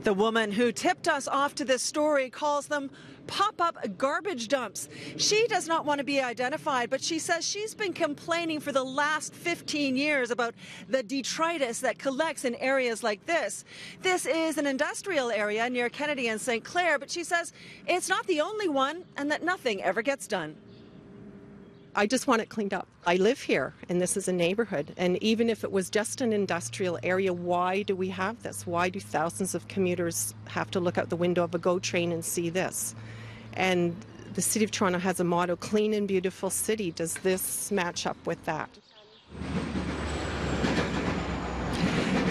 The woman who tipped us off to this story calls them pop-up garbage dumps. She does not want to be identified, but she says she's been complaining for the last 15 years about the detritus that collects in areas like this. This is an industrial area near Kennedy and St. Clair, but she says it's not the only one and that nothing ever gets done. I just want it cleaned up. I live here, and this is a neighbourhood. And even if it was just an industrial area, why do we have this? Why do thousands of commuters have to look out the window of a GO train and see this? And the City of Toronto has a motto, clean and beautiful city. Does this match up with that?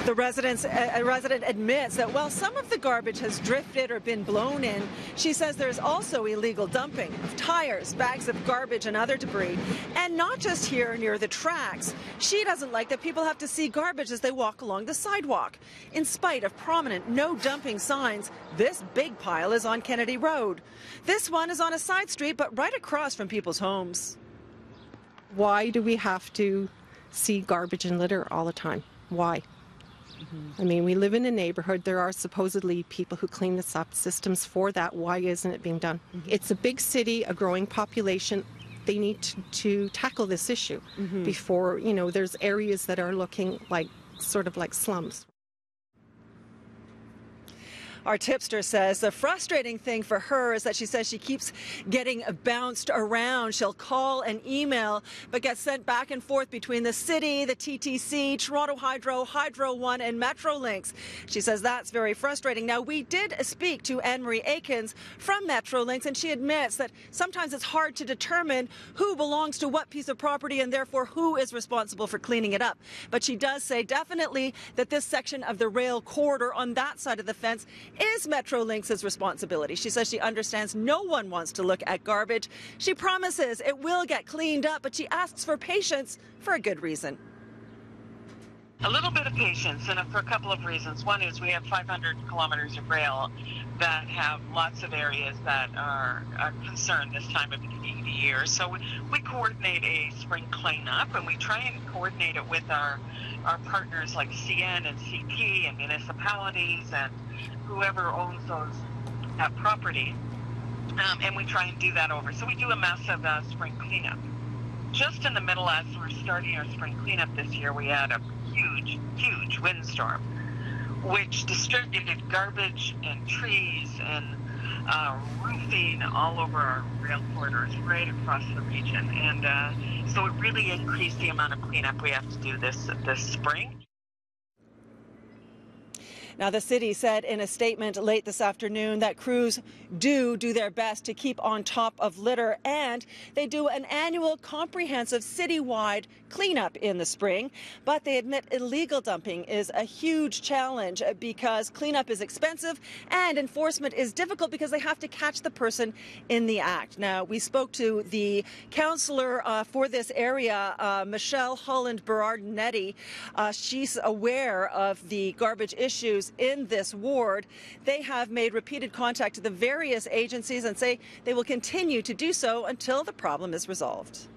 The resident admits that while some of the garbage has drifted or been blown in, she says there's also illegal dumping of tires, bags of garbage and other debris. And not just here near the tracks. She doesn't like that people have to see garbage as they walk along the sidewalk. In spite of prominent no dumping signs, this big pile is on Kennedy Road. This one is on a side street, but right across from people's homes. Why do we have to see garbage and litter all the time? Why? I mean, we live in a neighbourhood. There are supposedly people who clean this up, systems for that. Why isn't it being done? It's a big city, a growing population. They need to tackle this issue before, you know, there's areas that are looking like sort of like slums. Our tipster says the frustrating thing for her is that she says she keeps getting bounced around. She'll call and email, but gets sent back and forth between the city, the TTC, Toronto Hydro, Hydro One, and Metrolinx. She says that's very frustrating. Now, we did speak to Anne-Marie Aikens from Metrolinx, and she admits that sometimes it's hard to determine who belongs to what piece of property and therefore who is responsible for cleaning it up. But she does say definitely that this section of the rail corridor on that side of the fence is Metrolinx's responsibility. She says she understands no one wants to look at garbage. She promises it will get cleaned up, but she asks for patience for a good reason. A little bit of patience, and for a couple of reasons. One is we have 500 kilometers of rail that have lots of areas that are concerned this time of the year. So we coordinate a spring cleanup, and we try and coordinate it with our partners like CN and CP and municipalities and whoever owns that property. And we try and do that over. So we do a massive spring cleanup. Just in the middle, as we're starting our spring cleanup this year, we had a huge windstorm, which distributed garbage and trees and roofing all over our rail corridors right across the region. And so it really increased the amount of cleanup we have to do this spring. Now, the city said in a statement late this afternoon that crews do their best to keep on top of litter, and they do an annual comprehensive citywide cleanup in the spring. But they admit illegal dumping is a huge challenge because cleanup is expensive and enforcement is difficult because they have to catch the person in the act. Now, we spoke to the councillor for this area, Michelle Holland-Berardinetti. She's aware of the garbage issues in this ward. They have made repeated contact to the various agencies and say they will continue to do so until the problem is resolved.